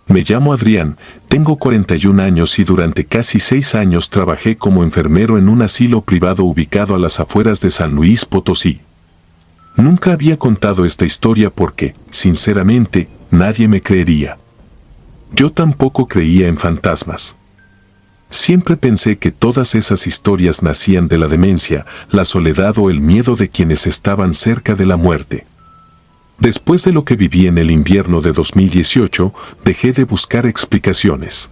Me llamo Adrián, tengo 41 años y durante casi 6 años trabajé como enfermero en un asilo privado ubicado a las afueras de San Luis Potosí. Nunca había contado esta historia porque, sinceramente, nadie me creería. Yo tampoco creía en fantasmas. Siempre pensé que todas esas historias nacían de la demencia, la soledad o el miedo de quienes estaban cerca de la muerte. Después de lo que viví en el invierno de 2018, dejé de buscar explicaciones.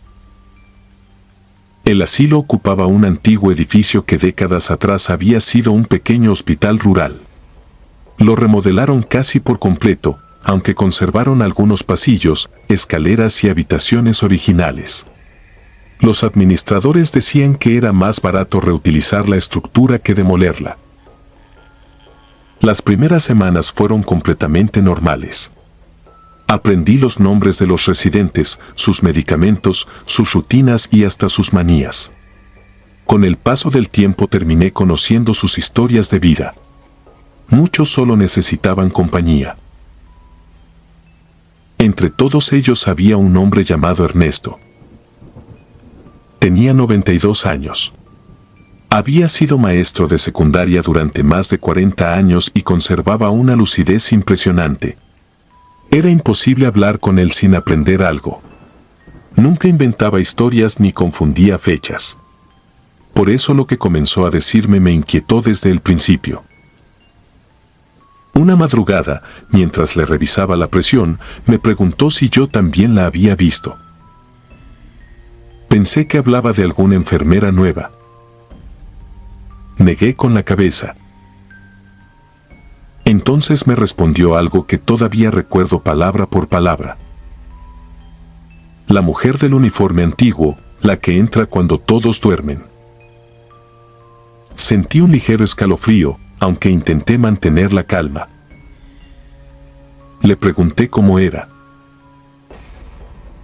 El asilo ocupaba un antiguo edificio que décadas atrás había sido un pequeño hospital rural. Lo remodelaron casi por completo, aunque conservaron algunos pasillos, escaleras y habitaciones originales. Los administradores decían que era más barato reutilizar la estructura que demolerla. Las primeras semanas fueron completamente normales. Aprendí los nombres de los residentes, sus medicamentos, sus rutinas y hasta sus manías. Con el paso del tiempo terminé conociendo sus historias de vida. Muchos solo necesitaban compañía. Entre todos ellos había un hombre llamado Ernesto. Tenía 92 años. Había sido maestro de secundaria durante más de 40 años y conservaba una lucidez impresionante. Era imposible hablar con él sin aprender algo. Nunca inventaba historias ni confundía fechas. Por eso lo que comenzó a decirme me inquietó desde el principio. Una madrugada, mientras le revisaba la presión, me preguntó si yo también la había visto. Pensé que hablaba de alguna enfermera nueva. Negué con la cabeza. Entonces me respondió algo que todavía recuerdo palabra por palabra. La mujer del uniforme antiguo, la que entra cuando todos duermen. Sentí un ligero escalofrío, aunque intenté mantener la calma. Le pregunté cómo era.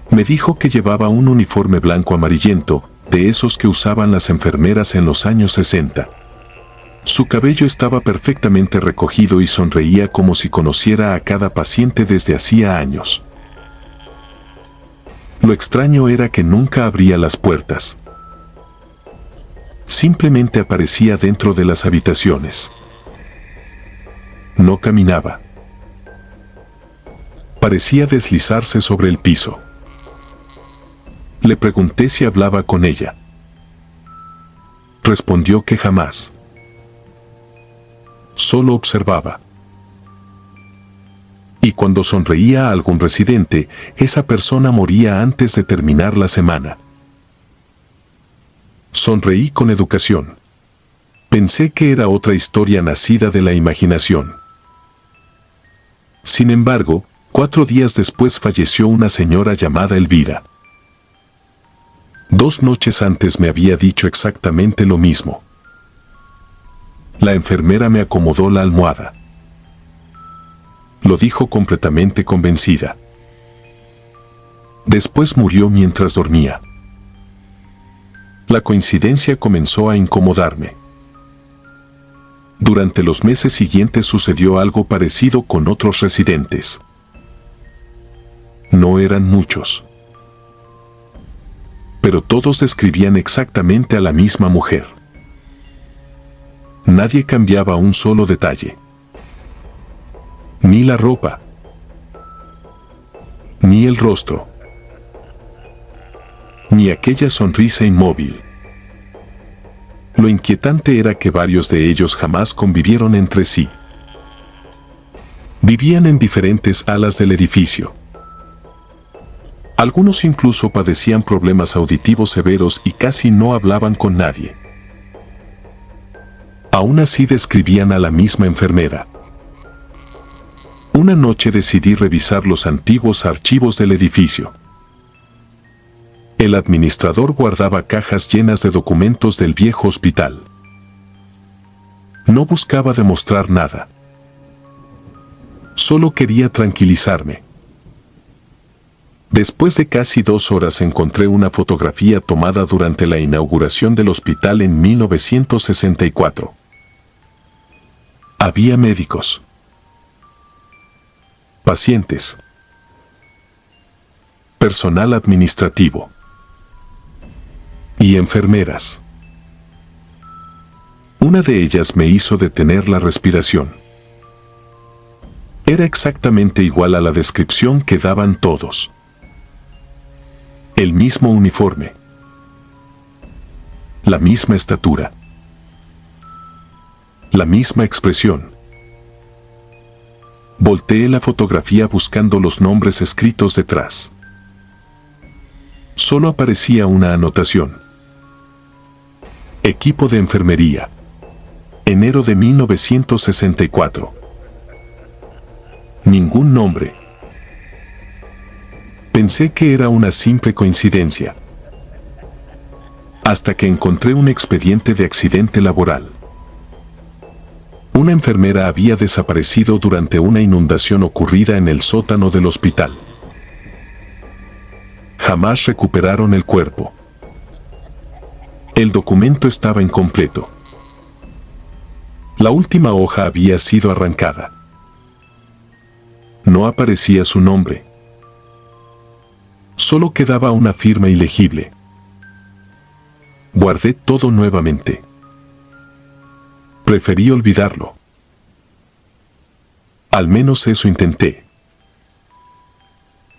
Me dijo que llevaba un uniforme blanco amarillento, de esos que usaban las enfermeras en los años 60. Su cabello estaba perfectamente recogido y sonreía como si conociera a cada paciente desde hacía años. Lo extraño era que nunca abría las puertas. Simplemente aparecía dentro de las habitaciones. No caminaba. Parecía deslizarse sobre el piso. Le pregunté si hablaba con ella. Respondió que jamás. Solo observaba. Y cuando sonreía a algún residente, esa persona moría antes de terminar la semana. Sonreí con educación. Pensé que era otra historia nacida de la imaginación. Sin embargo, 4 días después falleció una señora llamada Elvira. 2 noches antes me había dicho exactamente lo mismo. La enfermera me acomodó la almohada. Lo dijo completamente convencida. Después murió mientras dormía. La coincidencia comenzó a incomodarme. Durante los meses siguientes sucedió algo parecido con otros residentes. No eran muchos. Pero todos describían exactamente a la misma mujer. Nadie cambiaba un solo detalle. Ni la ropa. Ni el rostro. Ni aquella sonrisa inmóvil. Lo inquietante era que varios de ellos jamás convivieron entre sí. Vivían en diferentes alas del edificio. Algunos incluso padecían problemas auditivos severos y casi no hablaban con nadie. Aún así describían a la misma enfermera. Una noche decidí revisar los antiguos archivos del edificio. El administrador guardaba cajas llenas de documentos del viejo hospital. No buscaba demostrar nada. Solo quería tranquilizarme. Después de casi 2 horas encontré una fotografía tomada durante la inauguración del hospital en 1964. Había médicos, pacientes, personal administrativo y enfermeras. Una de ellas me hizo detener la respiración. Era exactamente igual a la descripción que daban todos. El mismo uniforme, la misma estatura, la misma expresión. Volteé la fotografía buscando los nombres escritos detrás. Solo aparecía una anotación. Equipo de enfermería. Enero de 1964. Ningún nombre. Pensé que era una simple coincidencia. Hasta que encontré un expediente de accidente laboral. Una enfermera había desaparecido durante una inundación ocurrida en el sótano del hospital. Jamás recuperaron el cuerpo. El documento estaba incompleto. La última hoja había sido arrancada. No aparecía su nombre. Solo quedaba una firma ilegible. Guardé todo nuevamente. Preferí olvidarlo. Al menos eso intenté.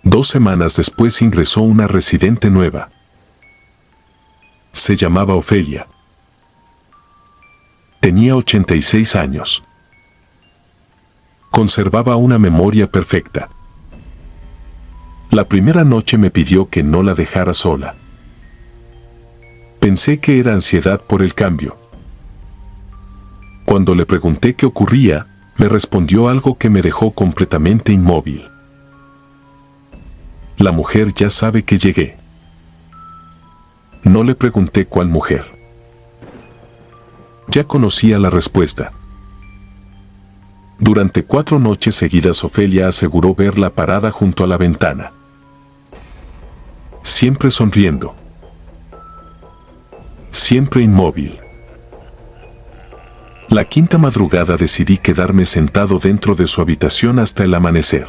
2 semanas después ingresó una residente nueva. Se llamaba Ofelia. Tenía 86 años. Conservaba una memoria perfecta. La primera noche me pidió que no la dejara sola. Pensé que era ansiedad por el cambio. Cuando le pregunté qué ocurría, me respondió algo que me dejó completamente inmóvil. La mujer ya sabe que llegué. No le pregunté cuál mujer. Ya conocía la respuesta. Durante 4 noches seguidas Ofelia aseguró verla parada junto a la ventana. Siempre sonriendo. Siempre inmóvil. La quinta madrugada decidí quedarme sentado dentro de su habitación hasta el amanecer.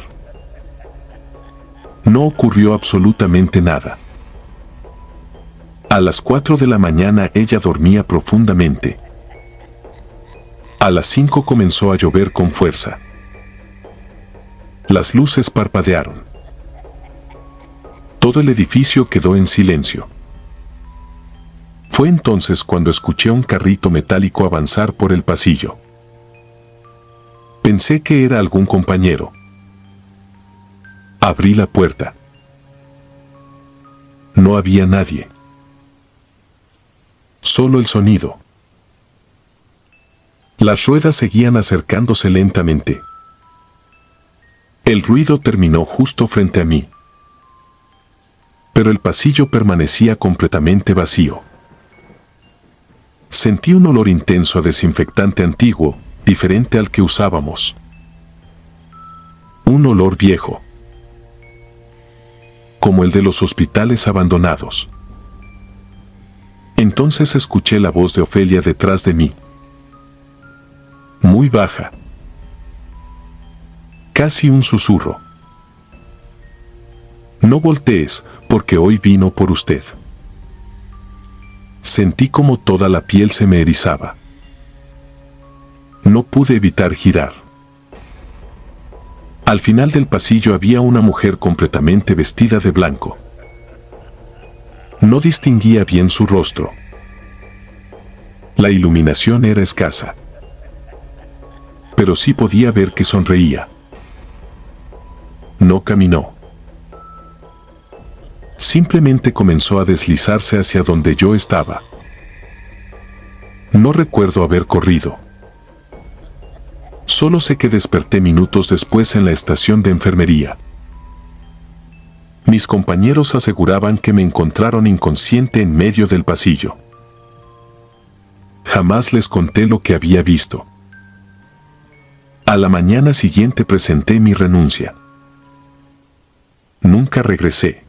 No ocurrió absolutamente nada. A las 4 de la mañana ella dormía profundamente. A las 5 comenzó a llover con fuerza. Las luces parpadearon. Todo el edificio quedó en silencio. Fue entonces cuando escuché un carrito metálico avanzar por el pasillo. Pensé que era algún compañero. Abrí la puerta. No había nadie. Solo el sonido. Las ruedas seguían acercándose lentamente. El ruido terminó justo frente a mí. Pero el pasillo permanecía completamente vacío. Sentí un olor intenso a desinfectante antiguo, diferente al que usábamos. Un olor viejo. Como el de los hospitales abandonados. Entonces escuché la voz de Ofelia detrás de mí. Muy baja. Casi un susurro. No voltees, porque hoy vino por usted. Sentí como toda la piel se me erizaba. No pude evitar girar. Al final del pasillo había una mujer completamente vestida de blanco. No distinguía bien su rostro. La iluminación era escasa. Pero sí podía ver que sonreía. No caminó. Simplemente comenzó a deslizarse hacia donde yo estaba. No recuerdo haber corrido. Solo sé que desperté minutos después en la estación de enfermería. Mis compañeros aseguraban que me encontraron inconsciente en medio del pasillo. Jamás les conté lo que había visto. A la mañana siguiente presenté mi renuncia. Nunca regresé.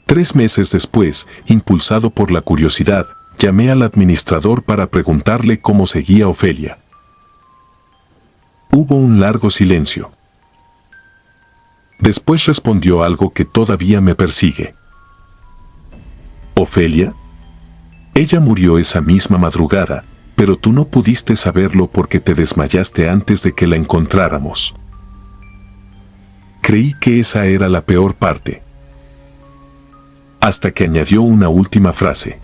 3 meses después, impulsado por la curiosidad, llamé al administrador para preguntarle cómo seguía Ofelia. Hubo un largo silencio. Después respondió algo que todavía me persigue. ¿Ofelia? Ella murió esa misma madrugada, pero tú no pudiste saberlo porque te desmayaste antes de que la encontráramos. Creí que esa era la peor parte. Hasta que añadió una última frase.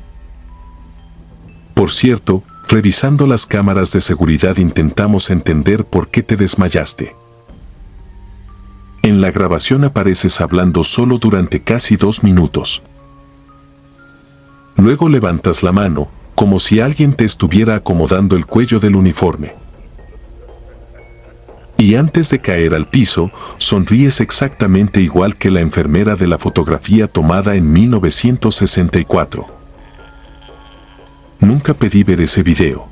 Por cierto, revisando las cámaras de seguridad intentamos entender por qué te desmayaste. En la grabación apareces hablando solo durante casi 2 minutos. Luego levantas la mano, como si alguien te estuviera acomodando el cuello del uniforme. Y antes de caer al piso, sonríes exactamente igual que la enfermera de la fotografía tomada en 1964. Nunca pedí ver ese video.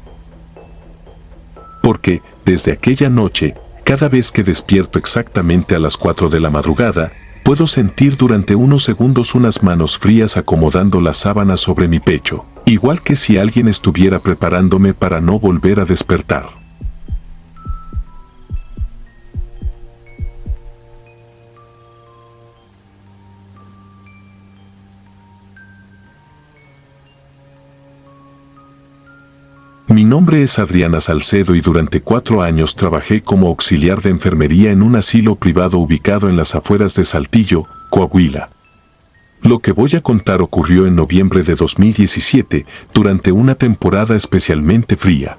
Porque, desde aquella noche, cada vez que despierto exactamente a las 4 de la madrugada, puedo sentir durante unos segundos unas manos frías acomodando las sábanas sobre mi pecho, igual que si alguien estuviera preparándome para no volver a despertar. Mi nombre es Adriana Salcedo y durante 4 años trabajé como auxiliar de enfermería en un asilo privado ubicado en las afueras de Saltillo, Coahuila. Lo que voy a contar ocurrió en noviembre de 2017, durante una temporada especialmente fría.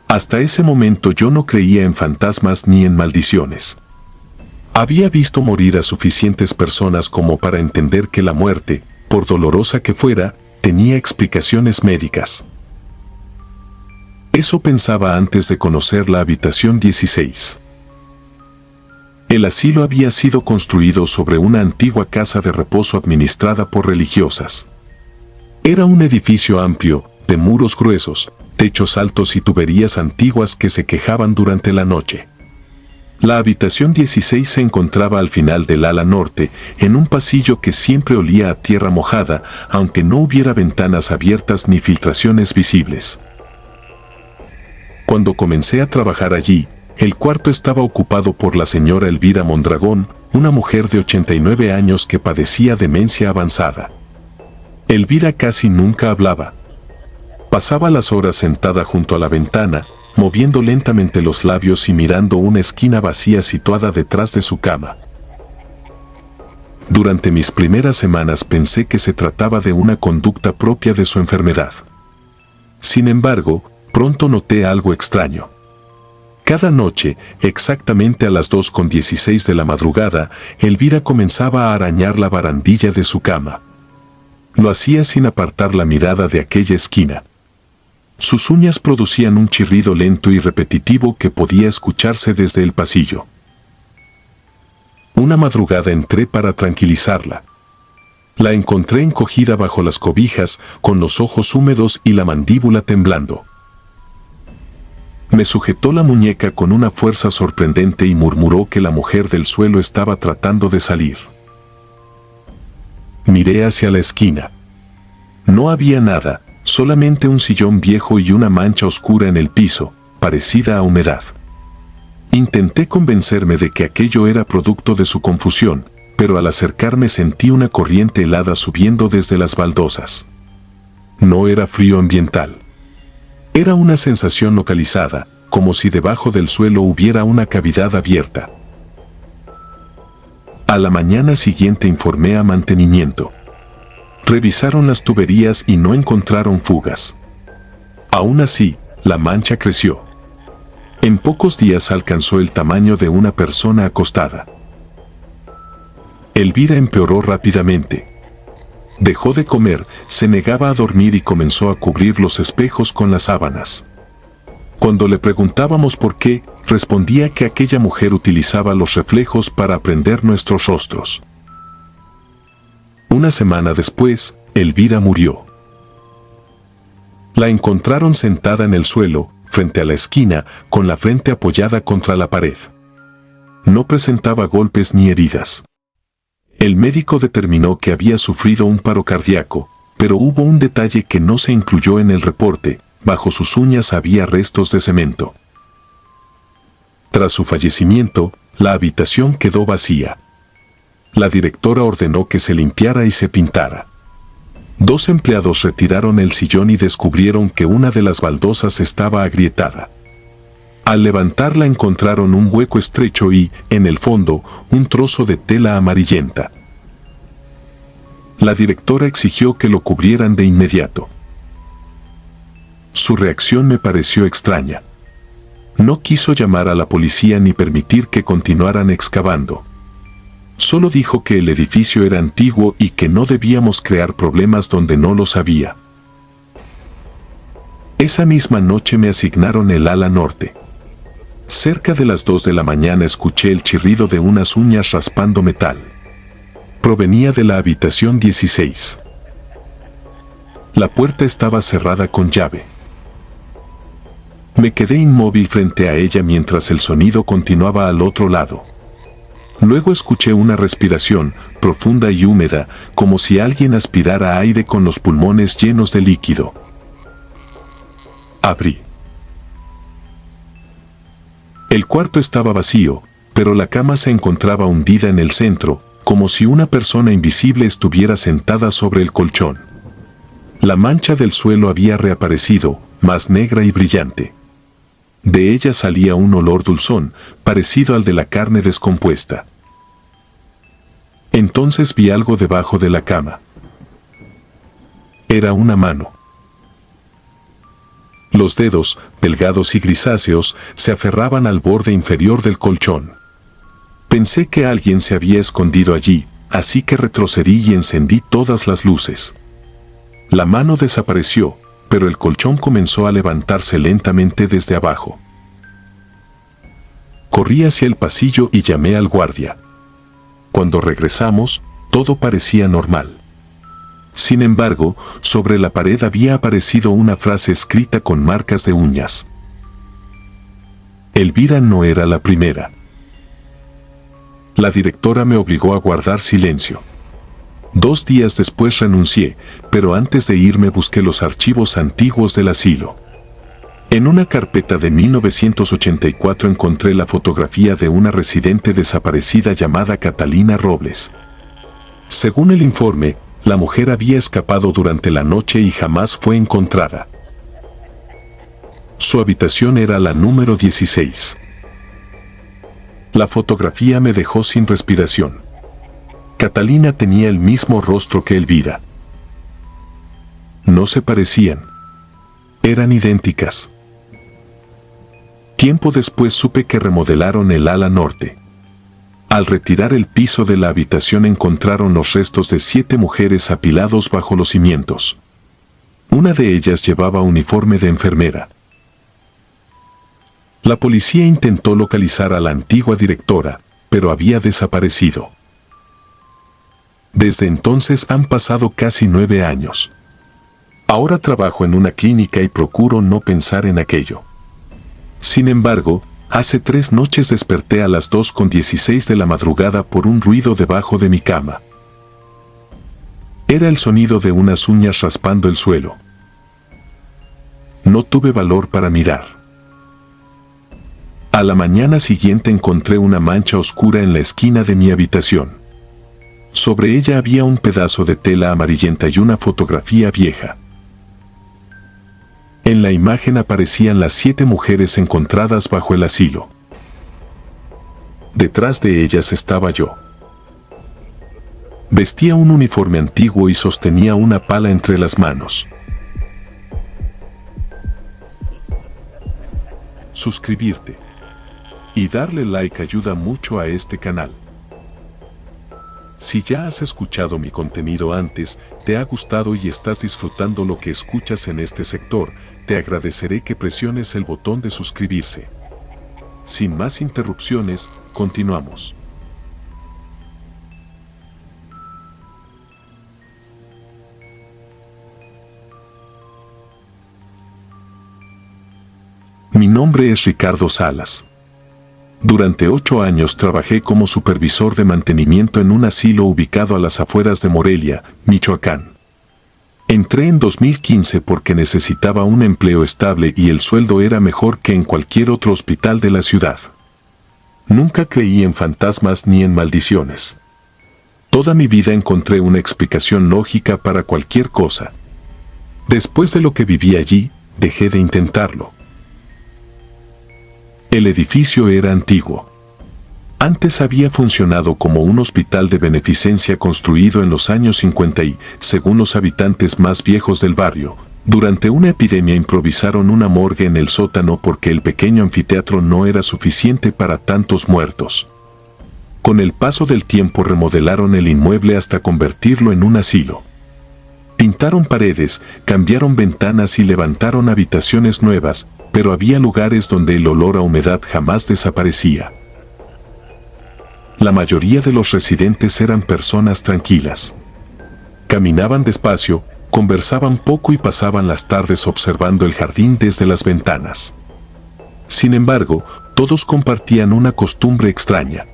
Hasta ese momento yo no creía en fantasmas ni en maldiciones. Había visto morir a suficientes personas como para entender que la muerte, por dolorosa que fuera, tenía explicaciones médicas. Eso pensaba antes de conocer la habitación 16. El asilo había sido construido sobre una antigua casa de reposo administrada por religiosas. Era un edificio amplio, de muros gruesos, techos altos y tuberías antiguas que se quejaban durante la noche. La habitación 16 se encontraba al final del ala norte, en un pasillo que siempre olía a tierra mojada, aunque no hubiera ventanas abiertas ni filtraciones visibles. Cuando comencé a trabajar allí, el cuarto estaba ocupado por la señora Elvira Mondragón, una mujer de 89 años que padecía demencia avanzada. Elvira casi nunca hablaba. Pasaba las horas sentada junto a la ventana, moviendo lentamente los labios y mirando una esquina vacía situada detrás de su cama. Durante mis primeras semanas pensé que se trataba de una conducta propia de su enfermedad. Sin embargo, pronto noté algo extraño. Cada noche, exactamente a las 2:16 de la madrugada, Elvira comenzaba a arañar la barandilla de su cama. Lo hacía sin apartar la mirada de aquella esquina. Sus uñas producían un chirrido lento y repetitivo que podía escucharse desde el pasillo. Una madrugada entré para tranquilizarla. La encontré encogida bajo las cobijas, con los ojos húmedos y la mandíbula temblando. Me sujetó la muñeca con una fuerza sorprendente y murmuró que la mujer del suelo estaba tratando de salir. Miré hacia la esquina. No había nada, solamente un sillón viejo y una mancha oscura en el piso, parecida a humedad. Intenté convencerme de que aquello era producto de su confusión, pero al acercarme sentí una corriente helada subiendo desde las baldosas. No era frío ambiental. Era una sensación localizada, como si debajo del suelo hubiera una cavidad abierta. A la mañana siguiente informé a mantenimiento. Revisaron las tuberías y no encontraron fugas. Aún así, la mancha creció. En pocos días alcanzó el tamaño de una persona acostada. Elvira empeoró rápidamente. Dejó de comer, se negaba a dormir y comenzó a cubrir los espejos con las sábanas. Cuando le preguntábamos por qué, respondía que aquella mujer utilizaba los reflejos para aprender nuestros rostros. Una semana después, Elvira murió. La encontraron sentada en el suelo, frente a la esquina, con la frente apoyada contra la pared. No presentaba golpes ni heridas. El médico determinó que había sufrido un paro cardíaco, pero hubo un detalle que no se incluyó en el reporte: bajo sus uñas había restos de cemento. Tras su fallecimiento, la habitación quedó vacía. La directora ordenó que se limpiara y se pintara. 2 empleados retiraron el sillón y descubrieron que una de las baldosas estaba agrietada. Al levantarla encontraron un hueco estrecho y, en el fondo, un trozo de tela amarillenta. La directora exigió que lo cubrieran de inmediato. Su reacción me pareció extraña. No quiso llamar a la policía ni permitir que continuaran excavando. Solo dijo que el edificio era antiguo y que no debíamos crear problemas donde no los había. Esa misma noche me asignaron el ala norte. Cerca de las 2 de la mañana escuché el chirrido de unas uñas raspando metal. Provenía de la habitación 16. La puerta estaba cerrada con llave. Me quedé inmóvil frente a ella mientras el sonido continuaba al otro lado. Luego escuché una respiración, profunda y húmeda, como si alguien aspirara aire con los pulmones llenos de líquido. Abrí. El cuarto estaba vacío, pero la cama se encontraba hundida en el centro, como si una persona invisible estuviera sentada sobre el colchón. La mancha del suelo había reaparecido, más negra y brillante. De ella salía un olor dulzón, parecido al de la carne descompuesta. Entonces vi algo debajo de la cama. Era una mano. Los dedos, delgados y grisáceos, se aferraban al borde inferior del colchón. Pensé que alguien se había escondido allí, así que retrocedí y encendí todas las luces. La mano desapareció, pero el colchón comenzó a levantarse lentamente desde abajo. Corrí hacia el pasillo y llamé al guardia. Cuando regresamos, todo parecía normal. Sin embargo, sobre la pared había aparecido una frase escrita con marcas de uñas. Elvira no era la primera. La directora me obligó a guardar silencio. 2 días después renuncié, pero antes de irme busqué los archivos antiguos del asilo. En una carpeta de 1984 encontré la fotografía de una residente desaparecida llamada Catalina Robles. Según el informe, la mujer había escapado durante la noche y jamás fue encontrada. Su habitación era la número 16. La fotografía me dejó sin respiración. Catalina tenía el mismo rostro que Elvira. No se parecían. Eran idénticas. Tiempo después supe que remodelaron el ala norte. Al retirar el piso de la habitación encontraron los restos de 7 mujeres apilados bajo los cimientos. Una de ellas llevaba uniforme de enfermera. La policía intentó localizar a la antigua directora, pero había desaparecido. Desde entonces han pasado casi 9 años. Ahora trabajo en una clínica y procuro no pensar en aquello. Sin embargo, hace 3 noches desperté a las 2:16 de la madrugada por un ruido debajo de mi cama. Era el sonido de unas uñas raspando el suelo. No tuve valor para mirar. A la mañana siguiente encontré una mancha oscura en la esquina de mi habitación. Sobre ella había un pedazo de tela amarillenta y una fotografía vieja. En la imagen aparecían las 7 mujeres encontradas bajo el asilo. Detrás de ellas estaba yo. Vestía un uniforme antiguo y sostenía una pala entre las manos. Suscribirte y darle like ayuda mucho a este canal. Si ya has escuchado mi contenido antes, te ha gustado y estás disfrutando lo que escuchas en este sector, te agradeceré que presiones el botón de suscribirse. Sin más interrupciones, continuamos. Mi nombre es Ricardo Salas. Durante 8 años trabajé como supervisor de mantenimiento en un asilo ubicado a las afueras de Morelia, Michoacán. Entré en 2015 porque necesitaba un empleo estable y el sueldo era mejor que en cualquier otro hospital de la ciudad. Nunca creí en fantasmas ni en maldiciones. Toda mi vida encontré una explicación lógica para cualquier cosa. Después de lo que viví allí, dejé de intentarlo. El edificio era antiguo. Antes había funcionado como un hospital de beneficencia construido en los años 50 y, según los habitantes más viejos del barrio, durante una epidemia improvisaron una morgue en el sótano porque el pequeño anfiteatro no era suficiente para tantos muertos. Con el paso del tiempo remodelaron el inmueble hasta convertirlo en un asilo. Pintaron paredes, cambiaron ventanas y levantaron habitaciones nuevas, pero había lugares donde el olor a humedad jamás desaparecía. La mayoría de los residentes eran personas tranquilas. Caminaban despacio, conversaban poco y pasaban las tardes observando el jardín desde las ventanas. Sin embargo, todos compartían una costumbre extraña.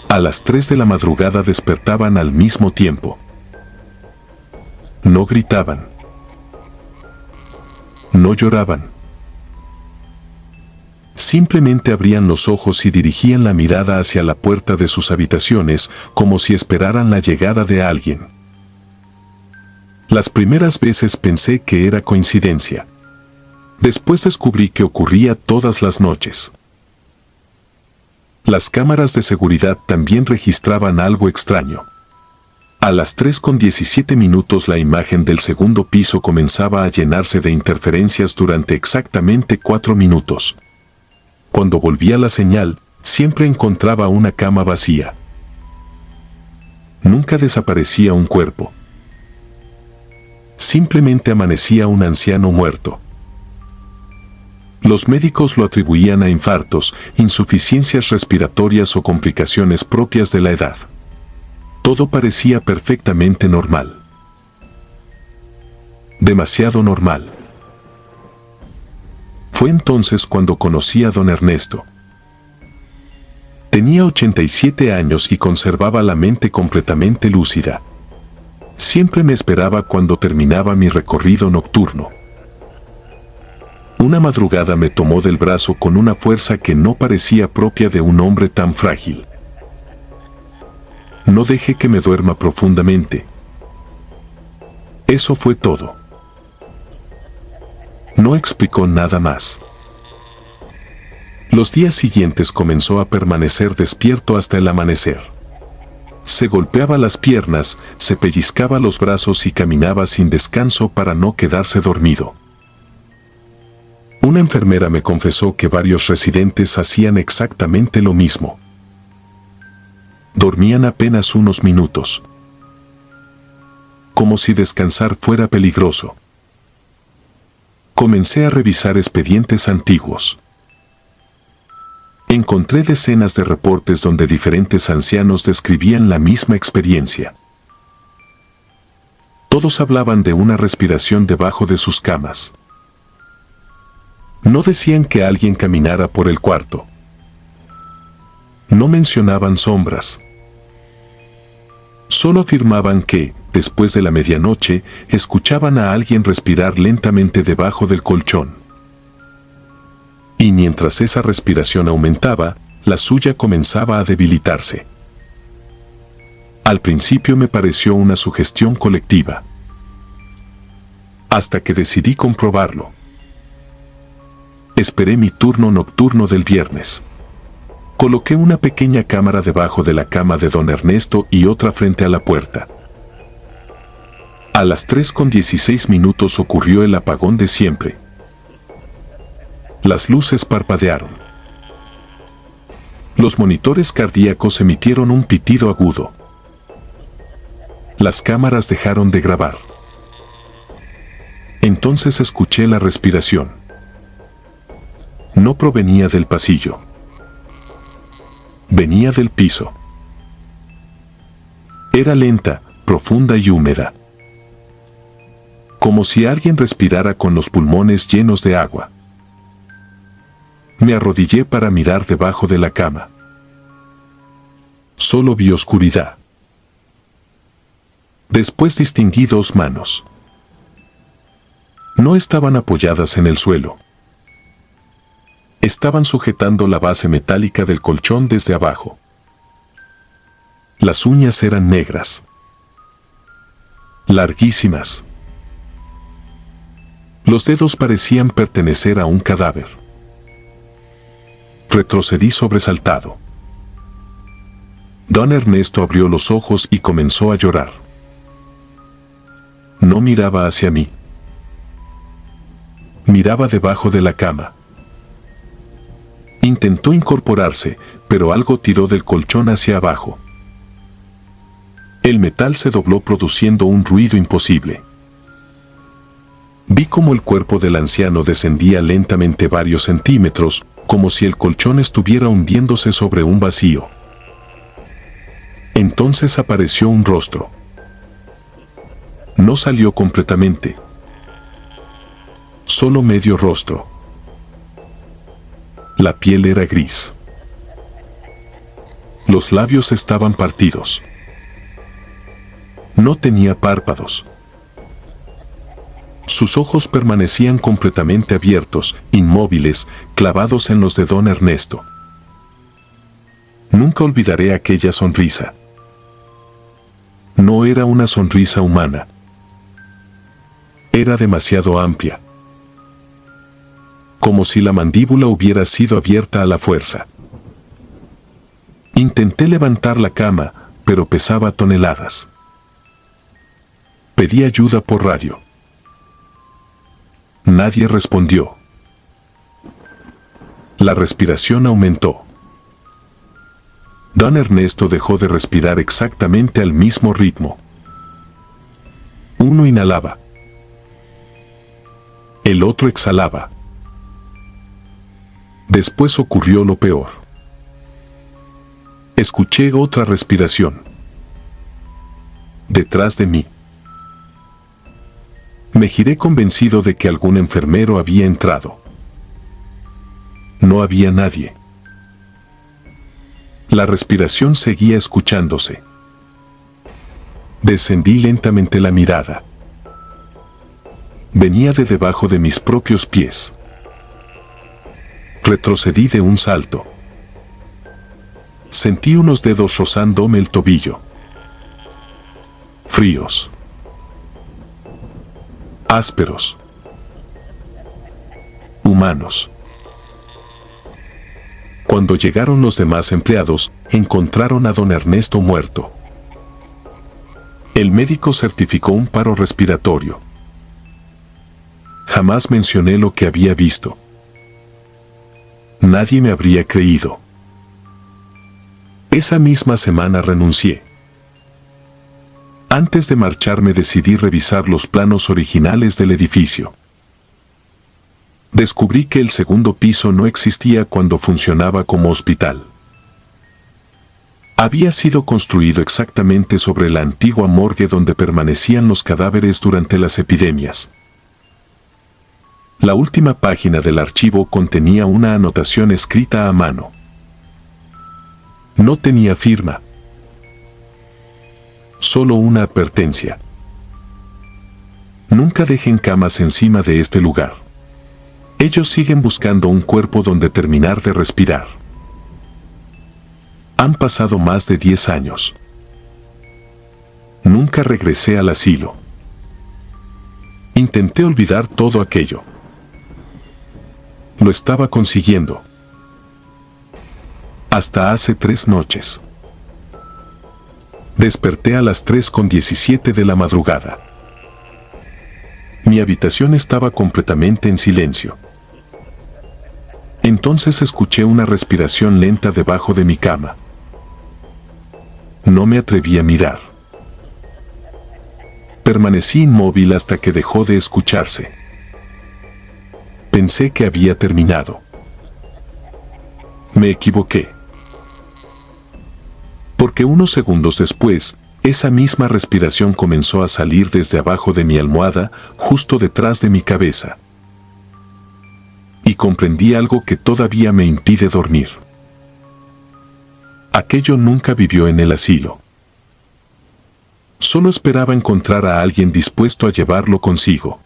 A las 3 de la madrugada despertaban al mismo tiempo. No gritaban. No lloraban. Simplemente abrían los ojos y dirigían la mirada hacia la puerta de sus habitaciones como si esperaran la llegada de alguien. Las primeras veces pensé que era coincidencia. Después descubrí que ocurría todas las noches. Las cámaras de seguridad también registraban algo extraño. A las 3:17 la imagen del segundo piso comenzaba a llenarse de interferencias durante exactamente 4 minutos. Cuando volvía la señal, siempre encontraba una cama vacía. Nunca desaparecía un cuerpo. Simplemente amanecía un anciano muerto. Los médicos lo atribuían a infartos, insuficiencias respiratorias o complicaciones propias de la edad. Todo parecía perfectamente normal. Demasiado normal. Fue entonces cuando conocí a don Ernesto. Tenía 87 años y conservaba la mente completamente lúcida. Siempre me esperaba cuando terminaba mi recorrido nocturno. Una madrugada me tomó del brazo con una fuerza que no parecía propia de un hombre tan frágil. No deje que me duerma profundamente. Eso fue todo. No explicó nada más. Los días siguientes comenzó a permanecer despierto hasta el amanecer. Se golpeaba las piernas, se pellizcaba los brazos y caminaba sin descanso para no quedarse dormido. Una enfermera me confesó que varios residentes hacían exactamente lo mismo. Dormían apenas unos minutos. Como si descansar fuera peligroso. Comencé a revisar expedientes antiguos. Encontré decenas de reportes donde diferentes ancianos describían la misma experiencia. Todos hablaban de una respiración debajo de sus camas. No decían que alguien caminara por el cuarto. No mencionaban sombras. Solo afirmaban que, después de la medianoche, escuchaban a alguien respirar lentamente debajo del colchón. Y mientras esa respiración aumentaba, la suya comenzaba a debilitarse. Al principio me pareció una sugestión colectiva. Hasta que decidí comprobarlo. Esperé mi turno nocturno del viernes. Coloqué una pequeña cámara debajo de la cama de don Ernesto y otra frente a la puerta. A las 3:16 ocurrió el apagón de siempre. Las luces parpadearon. Los monitores cardíacos emitieron un pitido agudo. Las cámaras dejaron de grabar. Entonces escuché la respiración. No provenía del pasillo. Venía del piso. Era lenta, profunda y húmeda. Como si alguien respirara con los pulmones llenos de agua. Me arrodillé para mirar debajo de la cama. Solo vi oscuridad. Después distinguí 2 manos. No estaban apoyadas en el suelo. Estaban sujetando la base metálica del colchón desde abajo. Las uñas eran negras, larguísimas. Los dedos parecían pertenecer a un cadáver. Retrocedí sobresaltado. Don Ernesto abrió los ojos y comenzó a llorar. No miraba hacia mí. Miraba debajo de la cama. Intentó incorporarse, pero algo tiró del colchón hacia abajo. El metal se dobló produciendo un ruido imposible. Vi cómo el cuerpo del anciano descendía lentamente varios centímetros, como si el colchón estuviera hundiéndose sobre un vacío. Entonces apareció un rostro. No salió completamente. Solo medio rostro. La piel era gris. Los labios estaban partidos. No tenía párpados. Sus ojos permanecían completamente abiertos, inmóviles, clavados en los de don Ernesto. Nunca olvidaré aquella sonrisa. No era una sonrisa humana. Era demasiado amplia. Como si la mandíbula hubiera sido abierta a la fuerza. Intenté levantar la cama, pero pesaba toneladas. Pedí ayuda por radio. Nadie respondió. La respiración aumentó. Don Ernesto dejó de respirar exactamente al mismo ritmo. Uno inhalaba. El otro exhalaba. Después ocurrió lo peor. Escuché otra respiración. Detrás de mí. Me giré convencido de que algún enfermero había entrado. No había nadie. La respiración seguía escuchándose. Descendí lentamente la mirada. Venía de debajo de mis propios pies. Retrocedí de un salto. Sentí unos dedos rozándome el tobillo. Fríos. Ásperos. Humanos. Cuando llegaron los demás empleados, encontraron a don Ernesto muerto. El médico certificó un paro respiratorio. Jamás mencioné lo que había visto. Nadie me habría creído. Esa misma semana renuncié. Antes de marcharme decidí revisar los planos originales del edificio. Descubrí que el segundo piso no existía cuando funcionaba como hospital. Había sido construido exactamente sobre la antigua morgue donde permanecían los cadáveres durante las epidemias. La última página del archivo contenía una anotación escrita a mano. No tenía firma. Solo una advertencia. Nunca dejen camas encima de este lugar. Ellos siguen buscando un cuerpo donde terminar de respirar. Han pasado más de 10 años. Nunca regresé al asilo. Intenté olvidar todo aquello. Lo estaba consiguiendo. Hasta hace 3 noches. Desperté a las 3:17 de la madrugada. Mi habitación estaba completamente en silencio. Entonces escuché una respiración lenta debajo de mi cama. No me atreví a mirar. Permanecí inmóvil hasta que dejó de escucharse. Pensé que había terminado. Me equivoqué. Porque unos segundos después, esa misma respiración comenzó a salir desde abajo de mi almohada, justo detrás de mi cabeza. Y comprendí algo que todavía me impide dormir. Aquello nunca vivió en el asilo. Solo esperaba encontrar a alguien dispuesto a llevarlo consigo.